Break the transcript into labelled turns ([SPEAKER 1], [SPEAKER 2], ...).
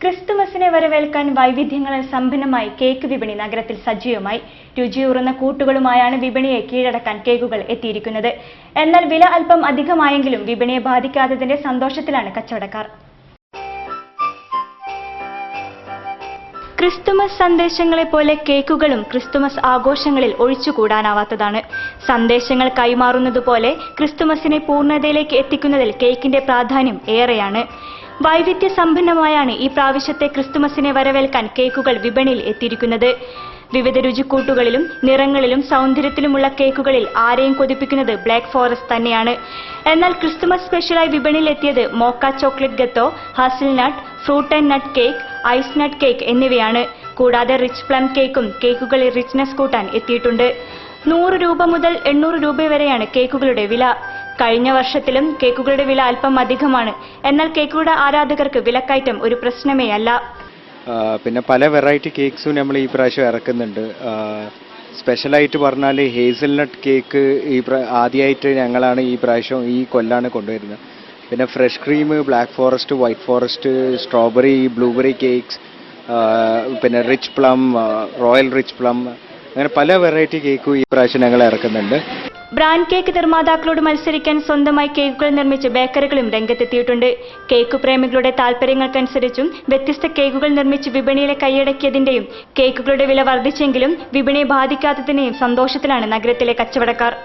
[SPEAKER 1] ക്രിസ്തുമസിനെ വരവേൽക്കാൻ വൈവിധ്യങ്ങളിൽ സമ്പന്നമായി കേക്ക് വിപണി നഗരത്തിൽ സജീവമായി. രുചിയൂറുന്ന കൂട്ടുകളുമായാണ് വിപണിയെ കീഴടക്കാൻ കേക്കുകൾ എത്തിയിരിക്കുന്നത്. എന്നാൽ വില അല്പം അധികമായെങ്കിലും വിപണിയെ ബാധിക്കാത്തതിന്റെ സന്തോഷത്തിലാണ് കച്ചവടക്കാർ. ക്രിസ്തുമസ് സന്ദേശങ്ങളെ പോലെ കേക്കുകളും ക്രിസ്തുമസ് ആഘോഷങ്ങളിൽ ഒഴിച്ചുകൂടാനാവാത്തതാണ്. സന്ദേശങ്ങൾ കൈമാറുന്നതുപോലെ ക്രിസ്തുമസിനെ പൂർണ്ണതയിലേക്ക് എത്തിക്കുന്നതിൽ കേക്കിന്റെ പ്രാധാന്യം ഏറെയാണ്. വൈവിധ്യസമ്പന്നമായാണ് ഈ പ്രാവശ്യത്തെ ക്രിസ്തുമസിനെ വരവേൽക്കാൻ കേക്കുകൾ വിപണിയിൽ എത്തിയിരിക്കുന്നത്. വിവിധ രുചിക്കൂട്ടുകളിലും നിറങ്ങളിലും സൗന്ദര്യത്തിലുമുള്ള കേക്കുകളിൽ ആരെയും കൊതിപ്പിക്കുന്നത് ബ്ലാക്ക് ഫോറസ്റ്റ് തന്നെയാണ്. എന്നാൽ ക്രിസ്തുമസ് സ്പെഷ്യലായി വിപണിയിൽ എത്തിയത് mocha chocolate gateau, hazelnut, fruit and nut cake, ice nut cake എന്നിവയാണ്. കൂടാതെ റിച്ച് പ്ലം കേക്കും കേക്കുകളിൽ റിച്ച്നെസ് കൂട്ടാൻ എത്തിയിട്ടുണ്ട്. 100 രൂപ മുതൽ 800 രൂപ വരെയാണ് കേക്കുകളുടെ വില. കഴിഞ്ഞ വർഷത്തിലും കേക്കുകളുടെ വില അല്പം അധികമാണ്. എന്നാൽ കേക്കുകളുടെ ആരാധകർക്ക് വിലക്കയറ്റം ഒരു പ്രശ്നമേ അല്ല.
[SPEAKER 2] പിന്നെ പല വെറൈറ്റി കേക്ക്സും നമ്മൾ ഈ പ്രാവശ്യം ഇറക്കുന്നുണ്ട്. സ്പെഷ്യലായിട്ട് പറഞ്ഞാൽ ഹേസൽനട്ട് കേക്ക് ആദ്യമായിട്ട് ഞങ്ങളാണ് ഈ പ്രാവശ്യം ഈ കൊല്ലാണ് കൊണ്ടുവരുന്നത്. പിന്നെ fresh cream, black forest, white forest, strawberry, blueberry cakes, പിന്നെ rich plum, royal rich plum, അങ്ങനെ പല വെറൈറ്റി കേക്കും ഈ പ്രാവശ്യം ഞങ്ങൾ ഇറക്കുന്നുണ്ട്.
[SPEAKER 1] ബ്രാൻഡ് കേക്ക് നിർമ്മാതാക്കളോട് മത്സരിക്കാൻ സ്വന്തമായി കേക്കുകൾ നിർമ്മിച്ച് ബേക്കറികളും രംഗത്തെത്തിയിട്ടുണ്ട്. കേക്ക് പ്രേമികളുടെ താൽപര്യങ്ങൾക്കനുസരിച്ചും വ്യത്യസ്ത കേക്കുകൾ നിർമ്മിച്ച് വിപണിയിലെ കൈയടക്കിയതിന്റെയും കേക്കുകളുടെ വില വർദ്ധിച്ചെങ്കിലും വിപണിയെ ബാധിക്കാത്തതിന്റെയും സന്തോഷത്തിലാണ് നഗരത്തിലെ കച്ചവടക്കാർ.